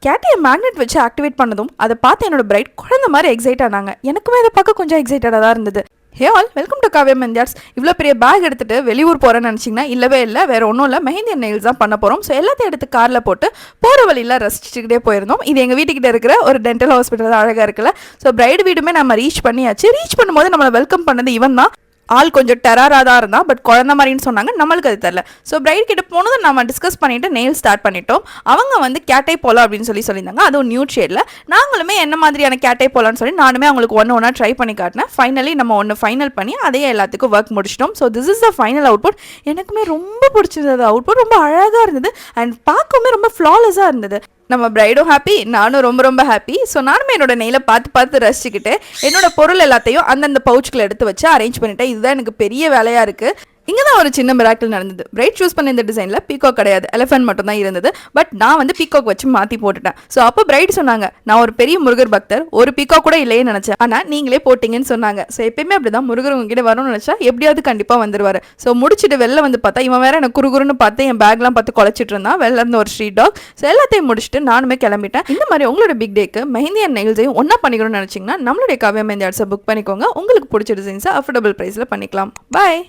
கேட்டையை magnet வச்சு activate பண்ணதும் அதை பார்த்து என்னோட பிரைட் குழந்தை மாதிரி எக்ஸைட் ஆனாங்க. எனக்குமே அதை பார்க்க கொஞ்சம் எக்ஸைட்டடாக தான் இருந்தது. Hey all, welcome to Kavya mehndi. இவ்வளோ பெரிய பேக் எடுத்துகிட்டு வெளியூர் போகிறேன்னு நினச்சிங்கன்னா இல்லவே இல்லை, வேறு ஒன்றும் இல்லை, மெஹந்தி அண்ட் நெயில்ஸ் தான் பண்ண போகிறோம். ஸோ எல்லாத்தையும் எடுத்து காரில் போட்டு போகிற வழியில் ரசிச்சுக்கிட்டே போயிருந்தோம். இது எங்கள் வீட்டுக்கிட்ட இருக்கிற ஒரு டென்டல் ஹாஸ்பிட்டல் தான், அழகாக இருக்குல்ல. ஸோ பிரைடு வீடுமே நம்ம ரீச் பண்ணியாச்சு. ரீச் பண்ணும்போது நம்மளை வெல்கம் பண்ணது இவன் தான். ஆள் கொஞ்சம் டெரராக தான் இருந்தான், பட் குழந்த மாதிரின்னு சொன்னாங்க, நம்மளுக்கு அது தெரில. ஸோ பிரைட் கிட்ட போனதும் நம்ம டிஸ்கஸ் பண்ணிவிட்டு நெயில் ஸ்டார்ட் பண்ணிட்டோம். அவங்க வந்து கேட்டை போலாம் அப்படின்னு சொல்லியிருந்தாங்க, அதுவும் நியூ ஷேடில். நாங்களுமே என்ன மாதிரியான கேட்டை போலான்னு சொல்லி நானுமே அவங்களுக்கு ஒன்றா ட்ரை பண்ணி காட்டினேன். ஃபைனலி நம்ம ஒன்று ஃபைனல் பண்ணி அதையே எல்லாத்துக்கும் ஒர்க் முடிச்சிட்டோம். So this is the final output. எனக்குமே ரொம்ப பிடிச்சிருந்தது. அவுட்புட் ரொம்ப அழகாக இருந்தது அண்ட் பார்க்கவுமே ரொம்ப ஃப்ளாலெஸ்ஸாக இருந்தது. நம்ம பிரைடும் ஹாப்பி, நானும் ரொம்ப ரொம்ப ஹாப்பி. ஸோ நானுமே என்னோட நெயிலை பார்த்து ரசிச்சுக்கிட்டு என்னோட பொருள் எல்லாத்தையும் அந்தந்த பவுச்சுக்குள்ள எடுத்து வச்சு அரேஞ்ச் பண்ணிட்டேன். இதுதான் எனக்கு பெரிய வேலையாக இருக்குது. இங்கே தான் ஒரு சின்ன மிராக்கிள் நடந்தது. பிரைட் சூஸ் பண்ண இந்த டிசைனில் பீகாக் கிடையாது, எலிஃபென்ட் மட்டும் தான் இருந்தது. பட் நான் வந்து பீகாக் வச்சு மாற்றி போட்டுட்டேன். ஸோ அப்போ பிரைட் சொன்னாங்க, நான் ஒரு பெரிய முருகர் பக்தர், ஒரு பீகாக் கூட இல்லையே நினச்சேன், ஆனால் நீங்களே போட்டிங்கன்னு சொன்னாங்க. ஸோ எப்பயுமே அப்படி தான், முருகர் உங்ககிட்ட வரணும்னு நினச்சா எப்படியாவது கண்டிப்பாக வந்துருவார். ஸோ முடிச்சுட்டு வெளில வந்து பார்த்தா இவன் வேற எனக்கு குறுகுறுன்னு பார்த்து என் பேக்லாம் பார்த்து குலைச்சிட்டு இருந்தான். வெளில இருந்து ஒரு ஸ்ட்ரீட் டாக். ஸோ எல்லாத்தையும் முடிச்சுட்டு நானுமே கிளம்பிட்டேன். இந்த மாதிரி உங்களோட பிக் டேக்கு மெஹந்தி அண்ட் நெயில்ஸையும் ஒன்றா பண்ணிக்கணும்னு நினச்சிங்கன்னா நம்மளுடைய காவ்யா மெஹந்தி ஆர்ட்ஸை புக் பண்ணிக்கோங்க. உங்களுக்கு பிடிச்ச டிசைன்ஸை அஃபோர்டபுள் ப்ரைஸில் பண்ணிக்கலாம். பாய்.